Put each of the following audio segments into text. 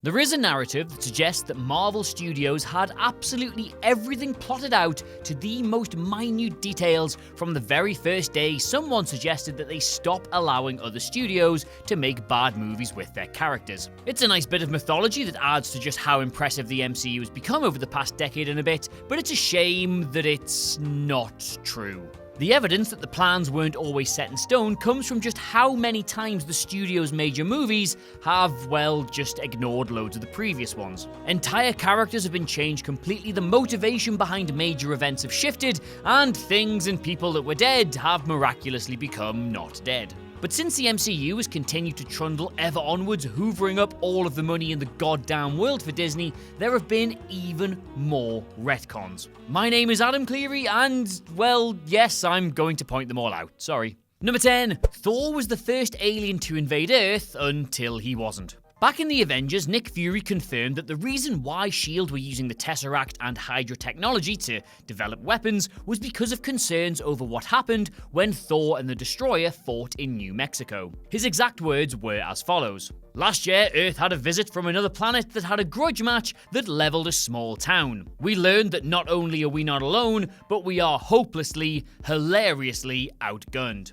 There is a narrative that suggests that Marvel Studios had absolutely everything plotted out to the most minute details from the very first day someone suggested that they stop allowing other studios to make bad movies with their characters. It's a nice bit of mythology that adds to just how impressive the MCU has become over the past decade and a bit, but it's a shame that it's not true. The evidence that the plans weren't always set in stone comes from just how many times the studio's major movies have, well, just ignored loads of the previous ones. Entire characters have been changed completely, the motivation behind major events have shifted, and things and people that were dead have miraculously become not dead. But since the MCU has continued to trundle ever onwards, hoovering up all of the money in the goddamn world for Disney, there have been even more retcons. My name is Adam Cleary, and, well, yes, I'm going to point them all out. Sorry. Number 10. Thor was the first alien to invade Earth until he wasn't. Back in the Avengers, Nick Fury confirmed that the reason why S.H.I.E.L.D. were using the Tesseract and Hydra technology to develop weapons was because of concerns over what happened when Thor and the Destroyer fought in New Mexico. His exact words were as follows: "Last year, Earth had a visit from another planet that had a grudge match that leveled a small town. We learned that not only are we not alone, but we are hopelessly, hilariously outgunned."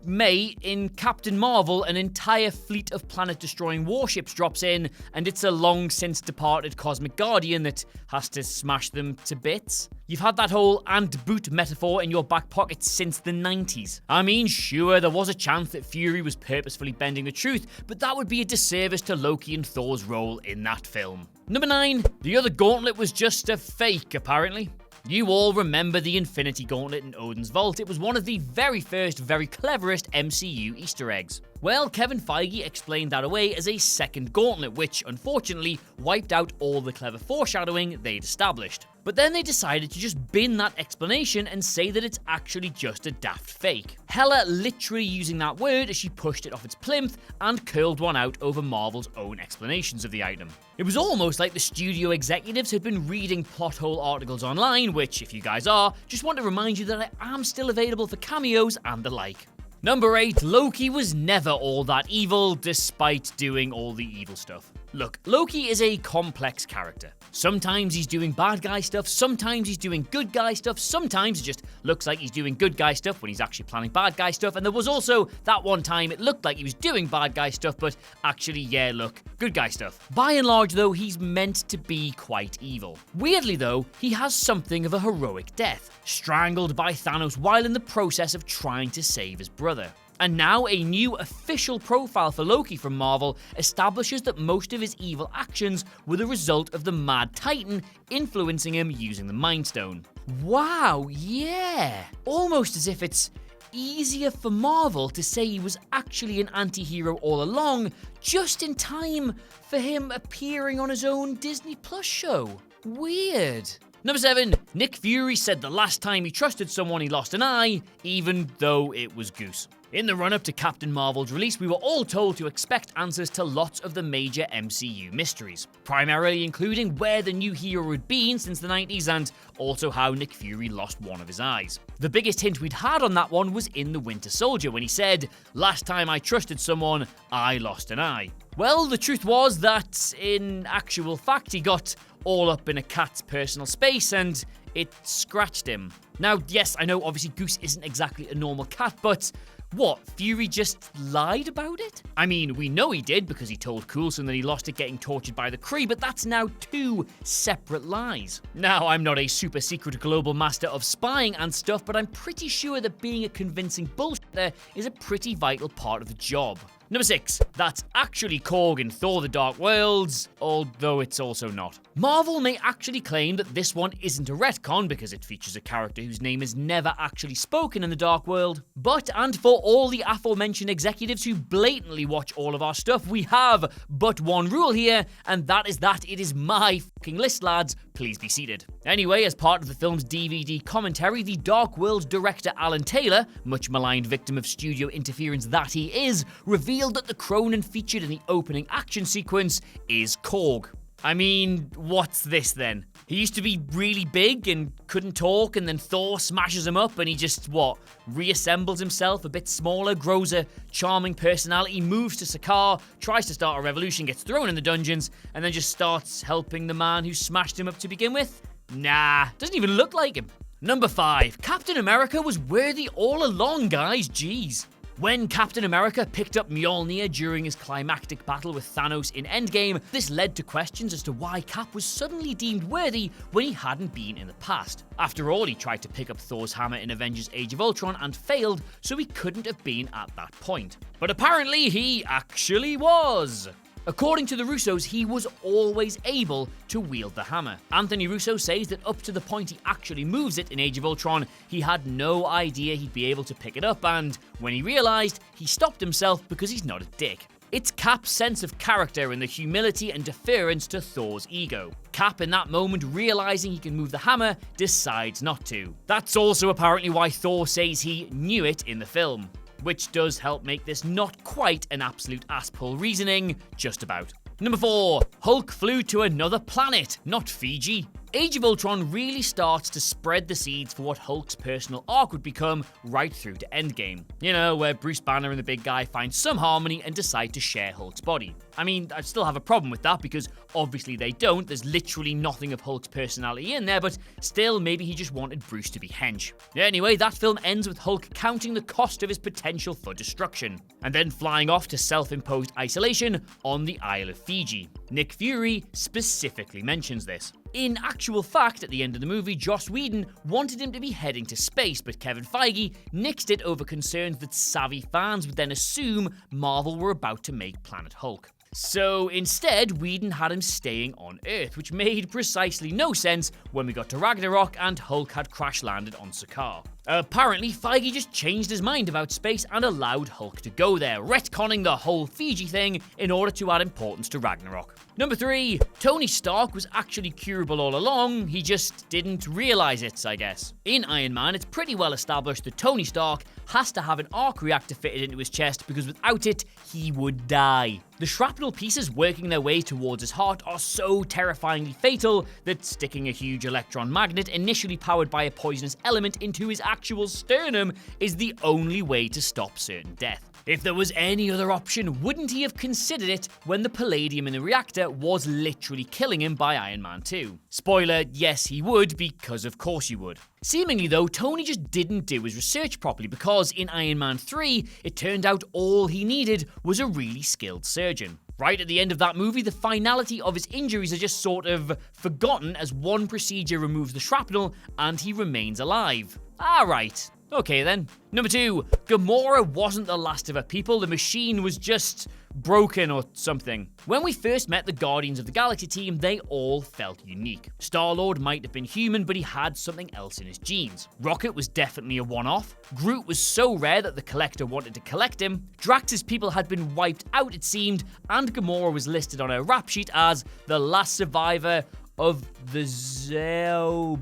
May, in Captain Marvel, an entire fleet of planet-destroying warships drops in, and it's a long-since-departed cosmic guardian that has to smash them to bits. You've had that whole "and boot" metaphor in your back pocket since the 90s. I mean, sure, there was a chance that Fury was purposefully bending the truth, but that would be a disservice to Loki and Thor's role in that film. Number 9. The other gauntlet was just a fake, apparently. You all remember the Infinity Gauntlet in Odin's Vault. It was one of the very first, very cleverest MCU Easter eggs. Well, Kevin Feige explained that away as a second gauntlet, which unfortunately wiped out all the clever foreshadowing they'd established. But then they decided to just bin that explanation and say that it's actually just a daft fake. Hela literally using that word as she pushed it off its plinth and curled one out over Marvel's own explanations of the item. It was almost like the studio executives had been reading plot hole articles online, which, if you guys are, just want to remind you that I am still available for cameos and the like. Number 8. Loki was never all that evil, despite doing all the evil stuff. Look, Loki is a complex character. Sometimes he's doing bad guy stuff, sometimes he's doing good guy stuff, sometimes it just looks like he's doing good guy stuff when he's actually planning bad guy stuff, and there was also that one time it looked like he was doing bad guy stuff, but actually, yeah, look, good guy stuff. By and large, though, he's meant to be quite evil. Weirdly, though, he has something of a heroic death, strangled by Thanos while in the process of trying to save his brother. And now a new official profile for Loki from Marvel establishes that most of his evil actions were the result of the Mad Titan influencing him using the Mind Stone. Wow, yeah! Almost as if it's easier for Marvel to say he was actually an anti-hero all along, just in time for him appearing on his own Disney Plus show. Weird. Number 7. Nick Fury said the last time he trusted someone he lost an eye, even though it was Goose. In the run-up to Captain Marvel's release, we were all told to expect answers to lots of the major MCU mysteries, primarily including where the new hero had been since the 90s and also how Nick Fury lost one of his eyes. The biggest hint we'd had on that one was in The Winter Soldier when he said, "Last time I trusted someone, I lost an eye." Well, the truth was that, in actual fact, he got all up in a cat's personal space and it scratched him. Now, yes, I know obviously Goose isn't exactly a normal cat, but what, Fury just lied about it? I mean, we know he did because he told Coulson that he lost it getting tortured by the Kree, but that's now 2 separate lies. Now, I'm not a super secret global master of spying and stuff, but I'm pretty sure that being a convincing bullshitter is a pretty vital part of the job. Number 6. That's actually KORG in Thor: The Dark Worlds, although it's also not. Marvel may actually claim that this one isn't a retcon because it features a character whose name is never actually spoken in the Dark World, but, and for all the aforementioned executives who blatantly watch all of our stuff, we have but one rule here, and that is that it is my fucking list, lads. Please be seated. Anyway, as part of the film's DVD commentary, the Dark World director Alan Taylor, much maligned victim of studio interference that he is, revealed that the Cronin featured in the opening action sequence is KORG. I mean, what's this then? He used to be really big and couldn't talk, and then Thor smashes him up and he just, reassembles himself a bit smaller, grows a charming personality, moves to Sakaar, tries to start a revolution, gets thrown in the dungeons, and then just starts helping the man who smashed him up to begin with? Nah, doesn't even look like him. Number 5. Captain America was worthy all along, guys, jeez. When Captain America picked up Mjolnir during his climactic battle with Thanos in Endgame, this led to questions as to why Cap was suddenly deemed worthy when he hadn't been in the past. After all, he tried to pick up Thor's hammer in Avengers Age of Ultron and failed, so he couldn't have been at that point. But apparently he actually was! According to the Russos, he was always able to wield the hammer. Anthony Russo says that up to the point he actually moves it in Age of Ultron, he had no idea he'd be able to pick it up, and when he realized, he stopped himself because he's not a dick. It's Cap's sense of character and the humility and deference to Thor's ego. Cap, in that moment, realizing he can move the hammer, decides not to. That's also apparently why Thor says he knew it in the film, which does help make this not quite an absolute ass-pull reasoning, just about. Number 4. Hulk flew to another planet, not Fiji. Age of Ultron really starts to spread the seeds for what Hulk's personal arc would become right through to Endgame. You know, where Bruce Banner and the big guy find some harmony and decide to share Hulk's body. I mean, I still have a problem with that because obviously they don't, there's literally nothing of Hulk's personality in there, but still, maybe he just wanted Bruce to be hench. Anyway, that film ends with Hulk counting the cost of his potential for destruction, and then flying off to self-imposed isolation on the Isle of Fiji. Nick Fury specifically mentions this. In actual fact, at the end of the movie, Joss Whedon wanted him to be heading to space, but Kevin Feige nixed it over concerns that savvy fans would then assume Marvel were about to make Planet Hulk. So instead, Whedon had him staying on Earth, which made precisely no sense when we got to Ragnarok and Hulk had crash-landed on Sakaar. Apparently, Feige just changed his mind about space and allowed Hulk to go there, retconning the whole Fiji thing in order to add importance to Ragnarok. Number 3. Tony Stark was actually curable all along, he just didn't realize it, I guess. In Iron Man, it's pretty well established that Tony Stark has to have an arc reactor fitted into his chest because without it, he would die. The shrapnel pieces working their way towards his heart are so terrifyingly fatal that sticking a huge electron magnet initially powered by a poisonous element into his actual sternum is the only way to stop certain death. If there was any other option, wouldn't he have considered it when the palladium in the reactor was literally killing him by Iron Man 2? Spoiler, yes he would, because of course you would. Seemingly though, Tony just didn't do his research properly because in Iron Man 3, it turned out all he needed was a really skilled surgeon. Right at the end of that movie, the finality of his injuries are just sort of forgotten as one procedure removes the shrapnel and he remains alive. Alright. Okay then. Number 2. Gamora wasn't the last of her people, the machine was just broken or something. When we first met the Guardians of the Galaxy team, they all felt unique. Star-Lord might have been human, but he had something else in his genes. Rocket was definitely a one-off. Groot was so rare that the Collector wanted to collect him. Drax's people had been wiped out, it seemed, and Gamora was listed on her rap sheet as the last survivor of the Zelbere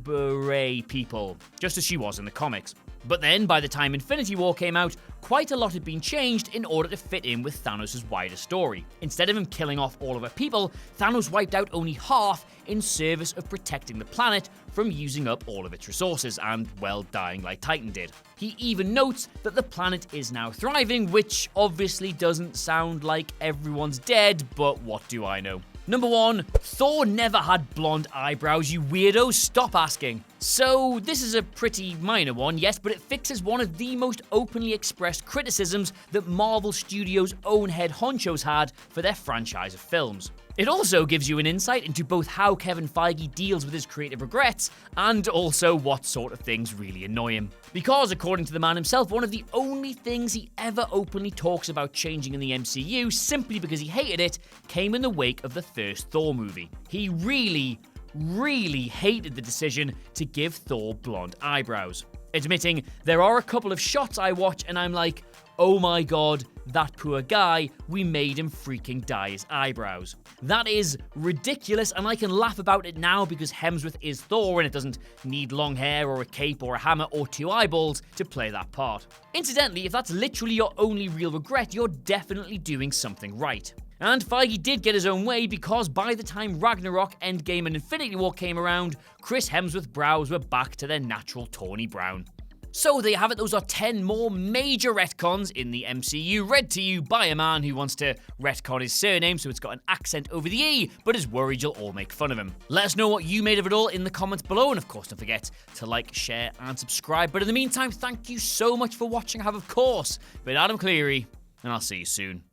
people, just as she was in the comics. But then, by the time Infinity War came out, quite a lot had been changed in order to fit in with Thanos' wider story. Instead of him killing off all of her people, Thanos wiped out only half in service of protecting the planet from using up all of its resources and, well, dying like Titan did. He even notes that the planet is now thriving, which obviously doesn't sound like everyone's dead, but what do I know? Number 1, Thor never had blonde eyebrows, you weirdos, stop asking. So, this is a pretty minor one, yes, but it fixes one of the most openly expressed criticisms that Marvel Studios' own head honchos had for their franchise of films. It also gives you an insight into both how Kevin Feige deals with his creative regrets and also what sort of things really annoy him. Because, according to the man himself, one of the only things he ever openly talks about changing in the MCU, simply because he hated it, came in the wake of the first Thor movie. He really hated the decision to give Thor blonde eyebrows. Admitting, there are a couple of shots I watch and I'm like, oh my god, that poor guy, we made him freaking dye his eyebrows. That is ridiculous, and I can laugh about it now because Hemsworth is Thor and it doesn't need long hair or a cape or a hammer or 2 eyeballs to play that part. Incidentally, if that's literally your only real regret, you're definitely doing something right. And Feige did get his own way because by the time Ragnarok, Endgame, and Infinity War came around, Chris Hemsworth's brows were back to their natural tawny brown. So there you have it, those are 10 more major retcons in the MCU, read to you by a man who wants to retcon his surname so it's got an accent over the E, but is worried you'll all make fun of him. Let us know what you made of it all in the comments below, and of course don't forget to like, share, and subscribe. But in the meantime, thank you so much for watching. I have, of course, been Adam Cleary, and I'll see you soon.